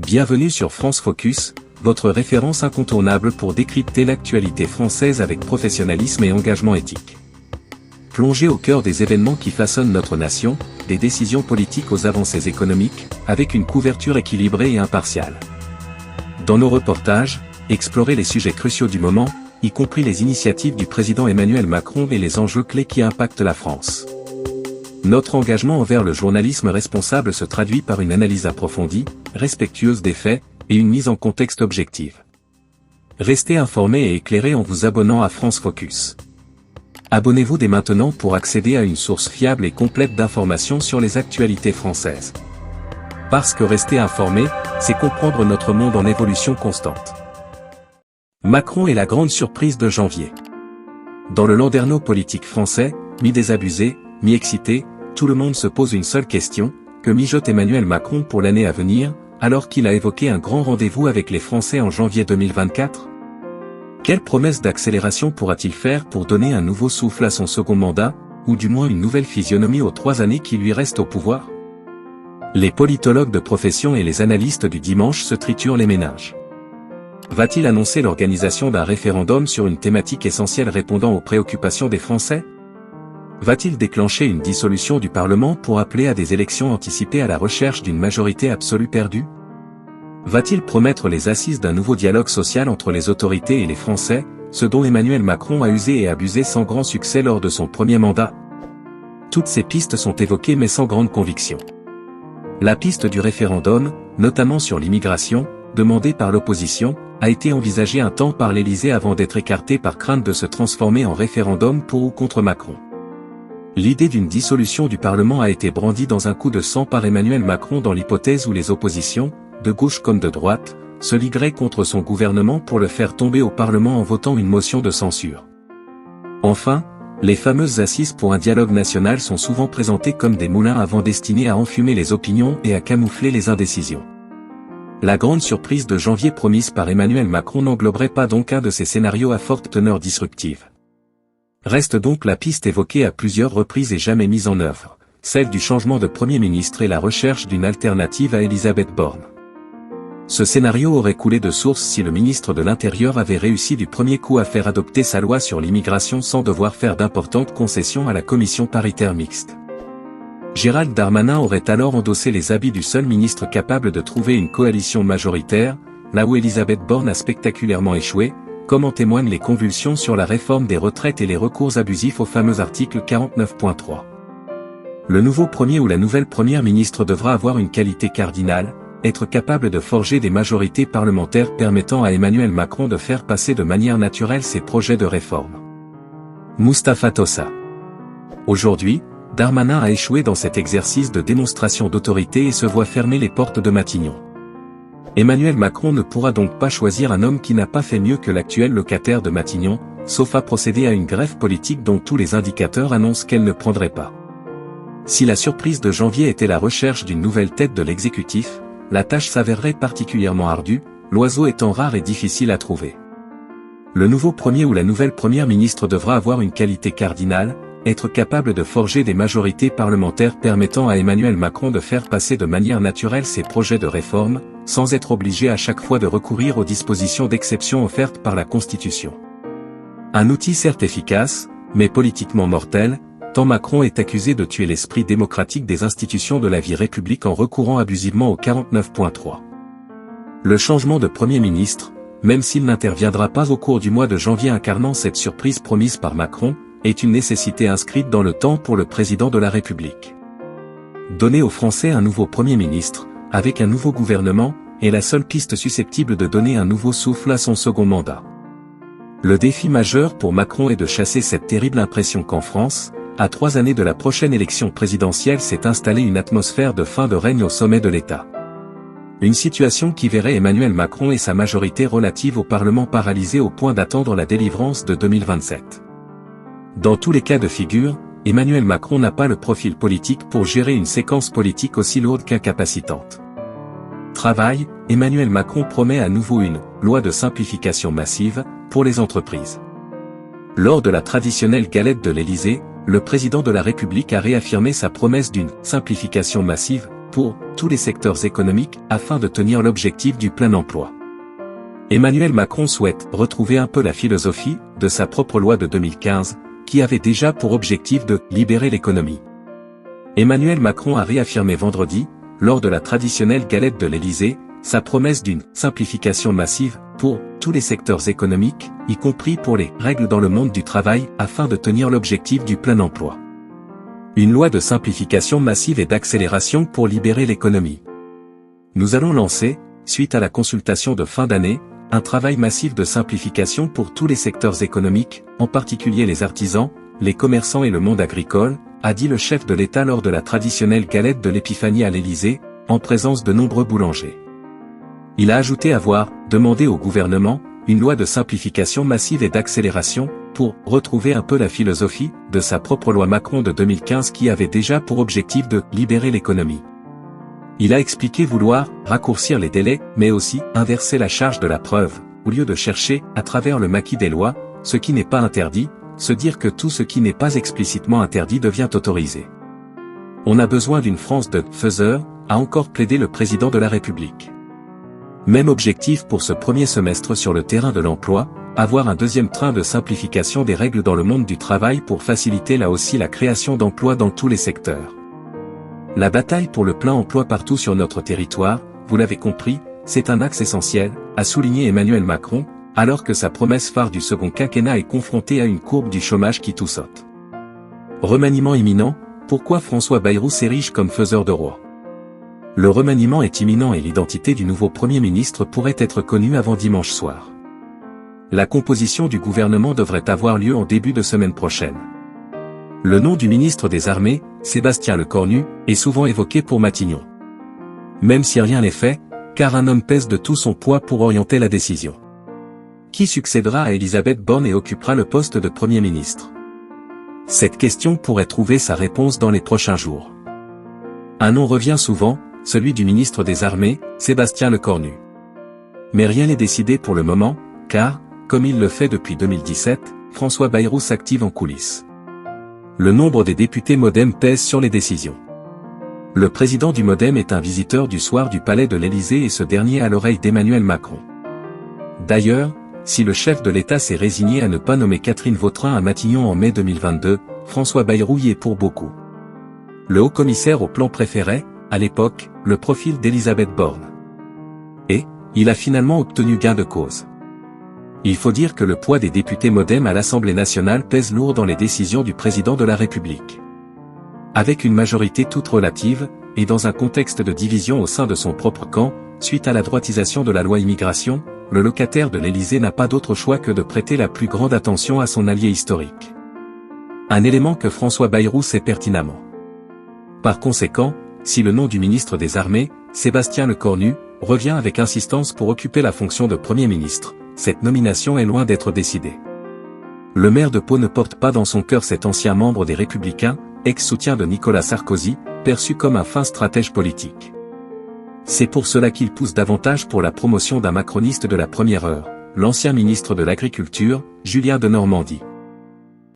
Bienvenue sur France Focus, votre référence incontournable pour décrypter l'actualité française avec professionnalisme et engagement éthique. Plongez au cœur des événements qui façonnent notre nation, des décisions politiques aux avancées économiques, avec une couverture équilibrée et impartiale. Dans nos reportages, explorez les sujets cruciaux du moment, y compris les initiatives du président Emmanuel Macron et les enjeux clés qui impactent la France. Notre engagement envers le journalisme responsable se traduit par une analyse approfondie, respectueuse des faits, et une mise en contexte objective. Restez informés et éclairés en vous abonnant à France Focus. Abonnez-vous dès maintenant pour accéder à une source fiable et complète d'informations sur les actualités françaises. Parce que rester informé, c'est comprendre notre monde en évolution constante. Macron est la grande surprise de janvier. Dans le landerneau politique français, mi-désabusé, mi-excité, tout le monde se pose une seule question, que mijote Emmanuel Macron pour l'année à venir, alors qu'il a évoqué un grand rendez-vous avec les Français en janvier 2024 ? Quelle promesse d'accélération pourra-t-il faire pour donner un nouveau souffle à son second mandat, ou du moins une nouvelle physionomie aux 3 années qui lui restent au pouvoir ? Les politologues de profession et les analystes du dimanche se triturent les méninges. Va-t-il annoncer l'organisation d'un référendum sur une thématique essentielle répondant aux préoccupations des Français ? Va-t-il déclencher une dissolution du Parlement pour appeler à des élections anticipées à la recherche d'une majorité absolue perdue ? Va-t-il promettre les assises d'un nouveau dialogue social entre les autorités et les Français, ce dont Emmanuel Macron a usé et abusé sans grand succès lors de son premier mandat ? Toutes ces pistes sont évoquées mais sans grande conviction. La piste du référendum, notamment sur l'immigration, demandée par l'opposition, a été envisagée un temps par l'Élysée avant d'être écartée par crainte de se transformer en référendum pour ou contre Macron. L'idée d'une dissolution du Parlement a été brandie dans un coup de sang par Emmanuel Macron dans l'hypothèse où les oppositions, de gauche comme de droite, se ligueraient contre son gouvernement pour le faire tomber au Parlement en votant une motion de censure. Enfin, les fameuses assises pour un dialogue national sont souvent présentées comme des moulins à vent destinés à enfumer les opinions et à camoufler les indécisions. La grande surprise de janvier promise par Emmanuel Macron n'engloberait pas donc un de ces scénarios à forte teneur disruptive. Reste donc la piste évoquée à plusieurs reprises et jamais mise en œuvre, celle du changement de Premier ministre et la recherche d'une alternative à Elisabeth Borne. Ce scénario aurait coulé de source si le ministre de l'Intérieur avait réussi du premier coup à faire adopter sa loi sur l'immigration sans devoir faire d'importantes concessions à la commission paritaire mixte. Gérald Darmanin aurait alors endossé les habits du seul ministre capable de trouver une coalition majoritaire, là où Elisabeth Borne a spectaculairement échoué, comme en témoignent les convulsions sur la réforme des retraites et les recours abusifs au fameux article 49.3. Le nouveau premier ou la nouvelle première ministre devra avoir une qualité cardinale, être capable de forger des majorités parlementaires permettant à Emmanuel Macron de faire passer de manière naturelle ses projets de réforme. Moustapha Tossa. Aujourd'hui, Darmanin a échoué dans cet exercice de démonstration d'autorité et se voit fermer les portes de Matignon. Emmanuel Macron ne pourra donc pas choisir un homme qui n'a pas fait mieux que l'actuel locataire de Matignon, sauf à procéder à une greffe politique dont tous les indicateurs annoncent qu'elle ne prendrait pas. Si la surprise de janvier était la recherche d'une nouvelle tête de l'exécutif, la tâche s'avérerait particulièrement ardue, l'oiseau étant rare et difficile à trouver. Le nouveau premier ou la nouvelle première ministre devra avoir une qualité cardinale, être capable de forger des majorités parlementaires permettant à Emmanuel Macron de faire passer de manière naturelle ses projets de réforme, sans être obligé à chaque fois de recourir aux dispositions d'exception offertes par la Constitution. Un outil certes efficace, mais politiquement mortel, tant Macron est accusé de tuer l'esprit démocratique des institutions de la vie république en recourant abusivement au 49.3. Le changement de Premier ministre, même s'il n'interviendra pas au cours du mois de janvier incarnant cette surprise promise par Macron, est une nécessité inscrite dans le temps pour le président de la République. Donner aux Français un nouveau Premier ministre, avec un nouveau gouvernement, est la seule piste susceptible de donner un nouveau souffle à son second mandat. Le défi majeur pour Macron est de chasser cette terrible impression qu'en France, à 3 années de la prochaine élection présidentielle s'est installée une atmosphère de fin de règne au sommet de l'État. Une situation qui verrait Emmanuel Macron et sa majorité relative au Parlement paralysés au point d'attendre la délivrance de 2027. Dans tous les cas de figure, Emmanuel Macron n'a pas le profil politique pour gérer une séquence politique aussi lourde qu'incapacitante. Travail, Emmanuel Macron promet à nouveau une « loi de simplification massive » pour les entreprises. Lors de la traditionnelle galette de l'Élysée, le président de la République a réaffirmé sa promesse d'une « simplification massive » pour tous les secteurs économiques afin de tenir l'objectif du plein emploi. Emmanuel Macron souhaite retrouver un peu la philosophie de sa propre loi de 2015, qui avait déjà pour objectif de libérer l'économie. Emmanuel Macron a réaffirmé vendredi, lors de la traditionnelle galette de l'Élysée, sa promesse d'une simplification massive pour tous les secteurs économiques, y compris pour les règles dans le monde du travail, afin de tenir l'objectif du plein emploi. Une loi de simplification massive et d'accélération pour libérer l'économie. Nous allons lancer, suite à la consultation de fin d'année, un travail massif de simplification pour tous les secteurs économiques, en particulier les artisans, les commerçants et le monde agricole, a dit le chef de l'État lors de la traditionnelle galette de l'Épiphanie à l'Élysée, en présence de nombreux boulangers. Il a ajouté avoir demandé au gouvernement une loi de simplification massive et d'accélération pour retrouver un peu la philosophie de sa propre loi Macron de 2015 qui avait déjà pour objectif de libérer l'économie. Il a expliqué vouloir raccourcir les délais, mais aussi inverser la charge de la preuve, au lieu de chercher, à travers le maquis des lois, ce qui n'est pas interdit, se dire que tout ce qui n'est pas explicitement interdit devient autorisé. On a besoin d'une France de faiseurs, a encore plaidé le président de la République. Même objectif pour ce premier semestre sur le terrain de l'emploi, avoir un deuxième train de simplification des règles dans le monde du travail pour faciliter là aussi la création d'emplois dans tous les secteurs. La bataille pour le plein emploi partout sur notre territoire, vous l'avez compris, c'est un axe essentiel, a souligné Emmanuel Macron, alors que sa promesse phare du second quinquennat est confrontée à une courbe du chômage qui tout saute. Remaniement imminent, pourquoi François Bayrou s'érige comme faiseur de roi? Le remaniement est imminent et l'identité du nouveau Premier ministre pourrait être connue avant dimanche soir. La composition du gouvernement devrait avoir lieu en début de semaine prochaine. Le nom du ministre des Armées, Sébastien Lecornu, est souvent évoqué pour Matignon. Même si rien n'est fait, car un homme pèse de tout son poids pour orienter la décision. Qui succédera à Elisabeth Borne et occupera le poste de Premier ministre? Cette question pourrait trouver sa réponse dans les prochains jours. Un nom revient souvent, celui du ministre des Armées, Sébastien Lecornu. Mais rien n'est décidé pour le moment, car, comme il le fait depuis 2017, François Bayrou s'active en coulisses. Le nombre des députés MoDem pèse sur les décisions. Le président du MoDem est un visiteur du soir du palais de l'Élysée et ce dernier à l'oreille d'Emmanuel Macron. D'ailleurs, si le chef de l'État s'est résigné à ne pas nommer Catherine Vautrin à Matignon en mai 2022, François Bayrou y est pour beaucoup. Le haut-commissaire au plan préférait, à l'époque, le profil d'Elisabeth Borne. Et, il a finalement obtenu gain de cause. Il faut dire que le poids des députés MoDem à l'Assemblée nationale pèse lourd dans les décisions du président de la République. Avec une majorité toute relative, et dans un contexte de division au sein de son propre camp, suite à la droitisation de la loi immigration, le locataire de l'Élysée n'a pas d'autre choix que de prêter la plus grande attention à son allié historique. Un élément que François Bayrou sait pertinemment. Par conséquent, si le nom du ministre des Armées, Sébastien Lecornu, revient avec insistance pour occuper la fonction de Premier ministre, cette nomination est loin d'être décidée. Le maire de Pau ne porte pas dans son cœur cet ancien membre des Républicains, ex-soutien de Nicolas Sarkozy, perçu comme un fin stratège politique. C'est pour cela qu'il pousse davantage pour la promotion d'un macroniste de la première heure, l'ancien ministre de l'Agriculture, Julien Denormandie.